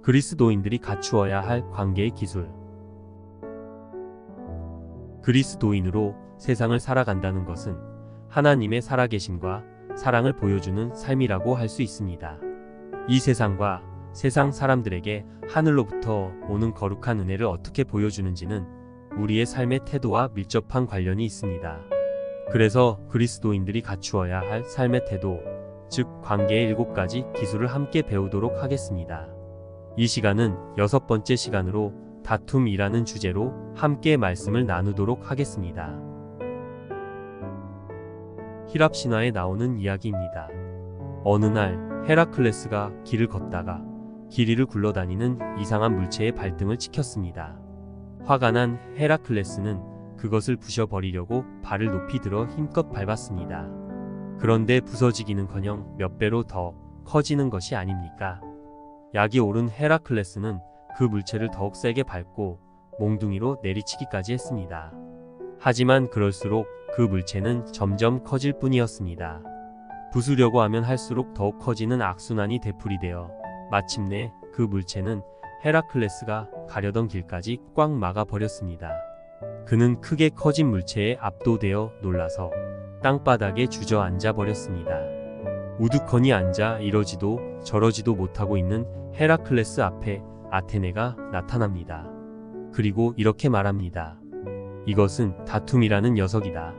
그리스도인들이 갖추어야 할 관계의 기술. 그리스도인으로 세상을 살아간다는 것은 하나님의 살아계심과 사랑을 보여주는 삶이라고 할 수 있습니다. 이 세상과 세상 사람들에게 하늘로부터 오는 거룩한 은혜를 어떻게 보여주는지는 우리의 삶의 태도와 밀접한 관련이 있습니다. 그래서 그리스도인들이 갖추어야 할 삶의 태도, 즉 관계의 7가지 기술을 함께 배우도록 하겠습니다. 이 시간은 6번째 시간으로 다툼이라는 주제로 함께 말씀을 나누도록 하겠습니다. 히랍 신화에 나오는 이야기입니다. 어느 날 헤라클레스가 길을 걷다가 길 위를 굴러다니는 이상한 물체의 발등을 찍혔습니다. 화가 난 헤라클레스는 그것을 부셔버리려고 발을 높이 들어 힘껏 밟았습니다. 그런데 부서지기는커녕 몇 배로 더 커지는 것이 아닙니까? 약이 오른 헤라클레스는 그 물체를 더욱 세게 밟고 몽둥이로 내리치기까지 했습니다. 하지만 그럴수록 그 물체는 점점 커질 뿐이었습니다. 부수려고 하면 할수록 더욱 커지는 악순환이 되풀이되어 마침내 그 물체는 헤라클레스가 가려던 길까지 꽉 막아버렸습니다. 그는 크게 커진 물체에 압도되어 놀라서 땅바닥에 주저앉아 버렸습니다. 우두커니 앉아 이러지도 저러지도 못하고 있는 헤라클레스 앞에 아테네가 나타납니다. 그리고 이렇게 말합니다. 이것은 다툼이라는 녀석이다.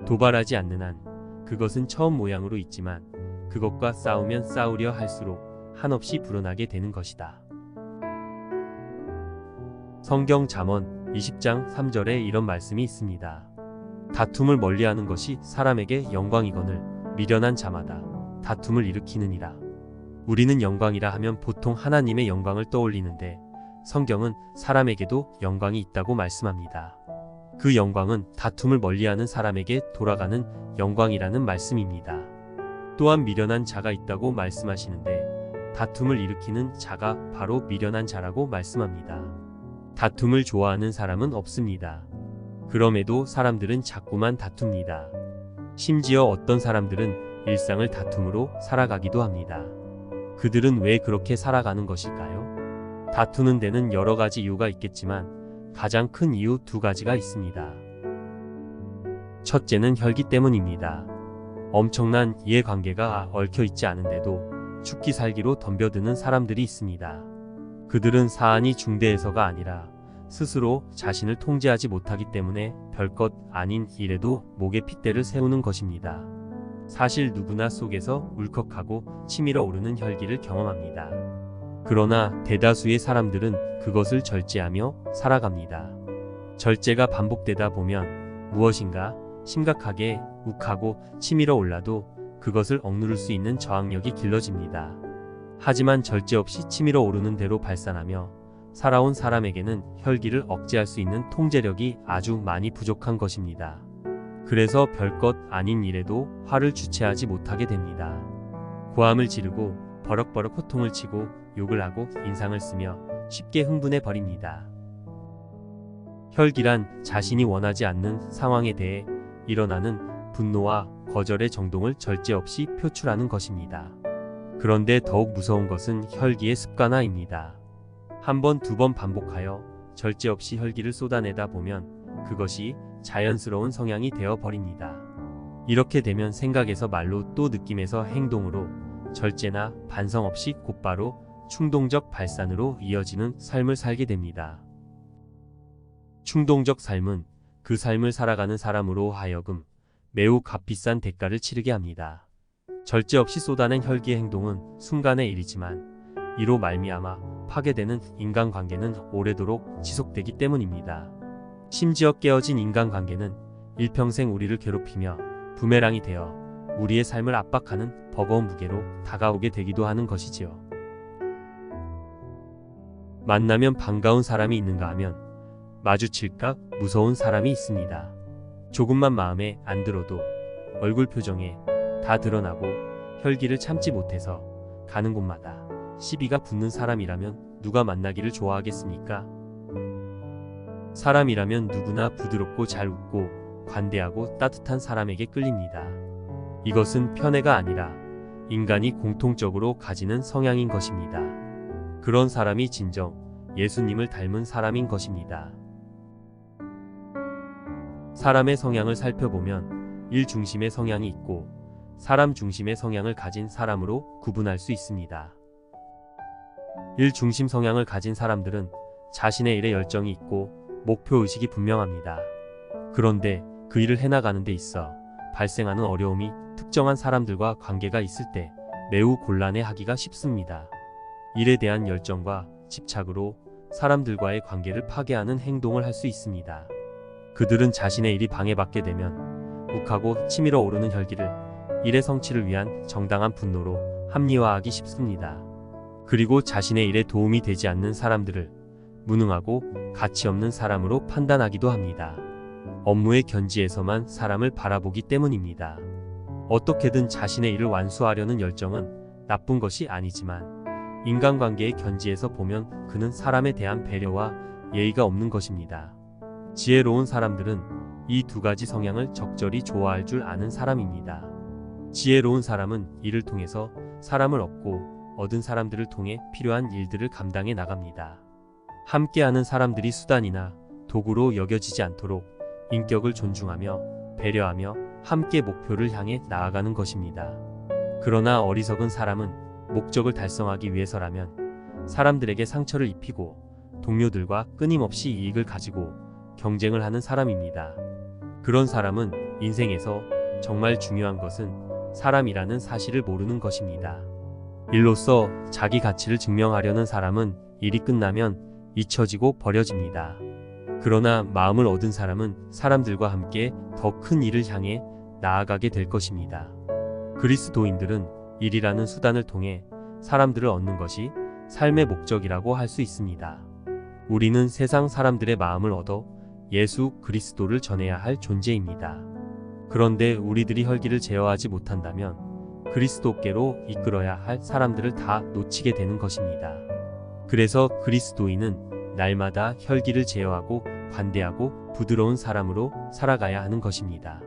도발하지 않는 한 그것은 처음 모양으로 있지만 그것과 싸우면 싸우려 할수록 한없이 불어나게 되는 것이다. 성경 잠언 20장 3절에 이런 말씀이 있습니다. 다툼을 멀리하는 것이 사람에게 영광이거늘 미련한 자마다 다툼을 일으키느니라. 우리는 영광이라 하면 보통 하나님의 영광을 떠올리는데 성경은 사람에게도 영광이 있다고 말씀합니다. 그 영광은 다툼을 멀리하는 사람에게 돌아가는 영광이라는 말씀입니다. 또한 미련한 자가 있다고 말씀하시는데 다툼을 일으키는 자가 바로 미련한 자라고 말씀합니다. 다툼을 좋아하는 사람은 없습니다. 그럼에도 사람들은 자꾸만 다툽니다. 심지어 어떤 사람들은 일상을 다툼으로 살아가기도 합니다. 그들은 왜 그렇게 살아가는 것일까요? 다투는 데는 여러 가지 이유가 있겠지만 가장 큰 이유 2가지가 있습니다. 첫째는 혈기 때문입니다. 엄청난 이해관계가 얽혀 있지 않은데도 죽기 살기로 덤벼드는 사람들이 있습니다. 그들은 사안이 중대해서가 아니라 스스로 자신을 통제하지 못하기 때문에 별것 아닌 일에도 목에 핏대를 세우는 것입니다. 사실 누구나 속에서 울컥하고 치밀어 오르는 혈기를 경험합니다. 그러나 대다수의 사람들은 그것을 절제하며 살아갑니다. 절제가 반복되다 보면 무엇인가 심각하게 욱하고 치밀어 올라도 그것을 억누를 수 있는 저항력이 길러집니다. 하지만 절제 없이 치밀어 오르는 대로 발산하며 살아온 사람에게는 혈기를 억제할 수 있는 통제력이 아주 많이 부족한 것입니다. 그래서 별것 아닌 일에도 화를 주체하지 못하게 됩니다. 고함을 지르고 버럭버럭 호통을 치고 욕을 하고 인상을 쓰며 쉽게 흥분해 버립니다. 혈기란 자신이 원하지 않는 상황에 대해 일어나는 분노와 거절의 정동을 절제 없이 표출하는 것입니다. 그런데 더욱 무서운 것은 혈기의 습관화입니다. 한 번, 2번 반복하여 절제 없이 혈기를 쏟아내다 보면 그것이 자연스러운 성향이 되어 버립니다. 이렇게 되면 생각에서 말로 또 느낌에서 행동으로 절제나 반성 없이 곧바로 충동적 발산으로 이어지는 삶을 살게 됩니다. 충동적 삶은 그 삶을 살아가는 사람으로 하여금 매우 값비싼 대가를 치르게 합니다. 절제 없이 쏟아낸 혈기의 행동은 순간의 일이지만 이로 말미암아 파괴되는 인간관계는 오래도록 지속되기 때문입니다. 심지어 깨어진 인간관계는 일평생 우리를 괴롭히며 부메랑이 되어 우리의 삶을 압박하는 버거운 무게로 다가오게 되기도 하는 것이지요. 만나면 반가운 사람이 있는가 하면 마주칠까 무서운 사람이 있습니다. 조금만 마음에 안 들어도 얼굴 표정에 다 드러나고 혈기를 참지 못해서 가는 곳마다 시비가 붙는 사람이라면 누가 만나기를 좋아하겠습니까? 사람이라면 누구나 부드럽고 잘 웃고 관대하고 따뜻한 사람에게 끌립니다. 이것은 편애가 아니라 인간이 공통적으로 가지는 성향인 것입니다. 그런 사람이 진정 예수님을 닮은 사람인 것입니다. 사람의 성향을 살펴보면 일 중심의 성향이 있고 사람 중심의 성향을 가진 사람으로 구분할 수 있습니다. 일 중심 성향을 가진 사람들은 자신의 일에 열정이 있고 목표의식이 분명합니다. 그런데 그 일을 해나가는 데 있어 발생하는 어려움이 특정한 사람들과 관계가 있을 때 매우 곤란해하기가 쉽습니다. 일에 대한 열정과 집착으로 사람들과의 관계를 파괴하는 행동을 할 수 있습니다. 그들은 자신의 일이 방해받게 되면 욱하고 치밀어 오르는 혈기를 일의 성취를 위한 정당한 분노로 합리화하기 쉽습니다. 그리고 자신의 일에 도움이 되지 않는 사람들을 무능하고 가치 없는 사람으로 판단하기도 합니다. 업무의 견지에서만 사람을 바라보기 때문입니다. 어떻게든 자신의 일을 완수하려는 열정은 나쁜 것이 아니지만 인간관계의 견지에서 보면 그는 사람에 대한 배려와 예의가 없는 것입니다. 지혜로운 사람들은 이 두 가지 성향을 적절히 좋아할 줄 아는 사람입니다. 지혜로운 사람은 이를 통해서 사람을 얻고 얻은 사람들을 통해 필요한 일들을 감당해 나갑니다. 함께하는 사람들이 수단이나 도구로 여겨지지 않도록 인격을 존중하며 배려하며 함께 목표를 향해 나아가는 것입니다. 그러나 어리석은 사람은 목적을 달성하기 위해서라면 사람들에게 상처를 입히고 동료들과 끊임없이 이익을 가지고 경쟁을 하는 사람입니다. 그런 사람은 인생에서 정말 중요한 것은 사람이라는 사실을 모르는 것입니다. 일로써 자기 가치를 증명하려는 사람은 일이 끝나면 잊혀지고 버려집니다. 그러나 마음을 얻은 사람은 사람들과 함께 더 큰 일을 향해 나아가게 될 것입니다. 그리스도인들은 일이라는 수단을 통해 사람들을 얻는 것이 삶의 목적이라고 할 수 있습니다. 우리는 세상 사람들의 마음을 얻어 예수 그리스도를 전해야 할 존재입니다. 그런데 우리들이 혈기를 제어하지 못한다면 그리스도께로 이끌어야 할 사람들을 다 놓치게 되는 것입니다. 그래서 그리스도인은 날마다 혈기를 제어하고 관대하고 부드러운 사람으로 살아가야 하는 것입니다.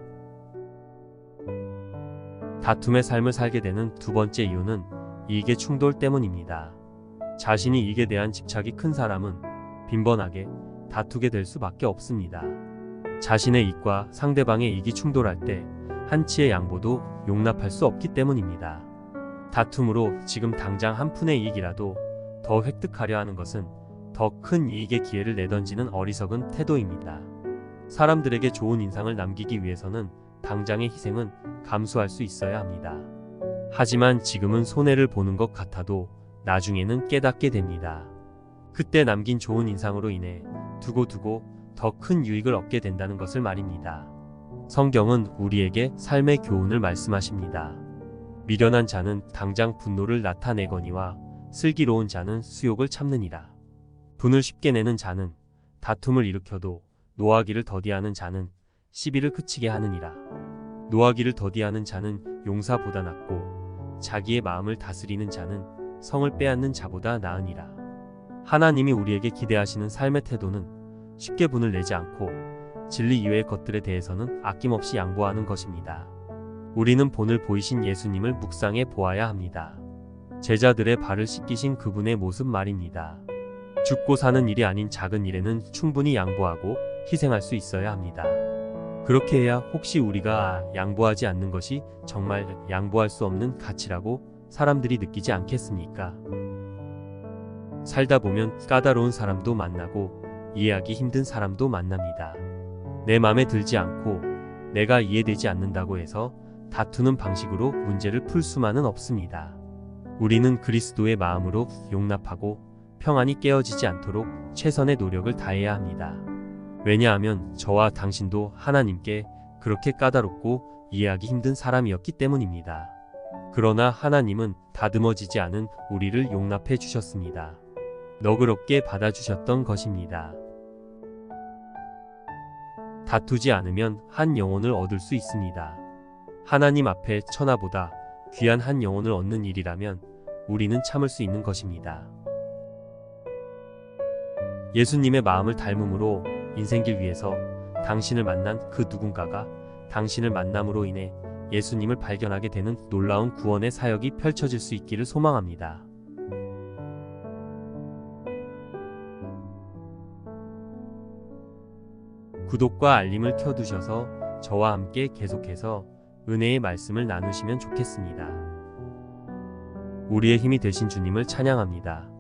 다툼의 삶을 살게 되는 두 번째 이유는 이익의 충돌 때문입니다. 자신이 이익에 대한 집착이 큰 사람은 빈번하게 다투게 될 수밖에 없습니다. 자신의 이익과 상대방의 이익이 충돌할 때 한치의 양보도 용납할 수 없기 때문입니다. 다툼으로 지금 당장 한 푼의 이익이라도 더 획득하려 하는 것은 더 큰 이익의 기회를 내던지는 어리석은 태도입니다. 사람들에게 좋은 인상을 남기기 위해서는 당장의 희생은 감수할 수 있어야 합니다. 하지만 지금은 손해를 보는 것 같아도 나중에는 깨닫게 됩니다. 그때 남긴 좋은 인상으로 인해 두고두고 더 큰 유익을 얻게 된다는 것을 말입니다. 성경은 우리에게 삶의 교훈을 말씀하십니다. 미련한 자는 당장 분노를 나타내거니와 슬기로운 자는 수욕을 참느니라. 분을 쉽게 내는 자는 다툼을 일으켜도 노하기를 더디하는 자는 시비를 그치게 하느니라. 노하기를 더디하는 자는 용사보다 낫고 자기의 마음을 다스리는 자는 성을 빼앗는 자보다 나으니라. 하나님이 우리에게 기대하시는 삶의 태도는 쉽게 분을 내지 않고 진리 이외의 것들에 대해서는 아낌없이 양보하는 것입니다. 우리는 본을 보이신 예수님을 묵상해 보아야 합니다. 제자들의 발을 씻기신 그분의 모습 말입니다. 죽고 사는 일이 아닌 작은 일에는 충분히 양보하고 희생할 수 있어야 합니다. 그렇게 해야 혹시 우리가 양보하지 않는 것이 정말 양보할 수 없는 가치라고 사람들이 느끼지 않겠습니까? 살다 보면 까다로운 사람도 만나고 이해하기 힘든 사람도 만납니다. 내 맘에 들지 않고 내가 이해되지 않는다고 해서 다투는 방식으로 문제를 풀 수만은 없습니다. 우리는 그리스도의 마음으로 용납하고 평안이 깨어지지 않도록 최선의 노력을 다해야 합니다. 왜냐하면 저와 당신도 하나님께 그렇게 까다롭고 이해하기 힘든 사람이었기 때문입니다. 그러나 하나님은 다듬어지지 않은 우리를 용납해 주셨습니다. 너그럽게 받아주셨던 것입니다. 다투지 않으면 한 영혼을 얻을 수 있습니다. 하나님 앞에 천하보다 귀한 한 영혼을 얻는 일이라면 우리는 참을 수 있는 것입니다. 예수님의 마음을 닮음으로 인생길 위에서 당신을 만난 그 누군가가 당신을 만남으로 인해 예수님을 발견하게 되는 놀라운 구원의 사역이 펼쳐질 수 있기를 소망합니다. 구독과 알림을 켜두셔서 저와 함께 계속해서 은혜의 말씀을 나누시면 좋겠습니다. 우리의 힘이 되신 주님을 찬양합니다.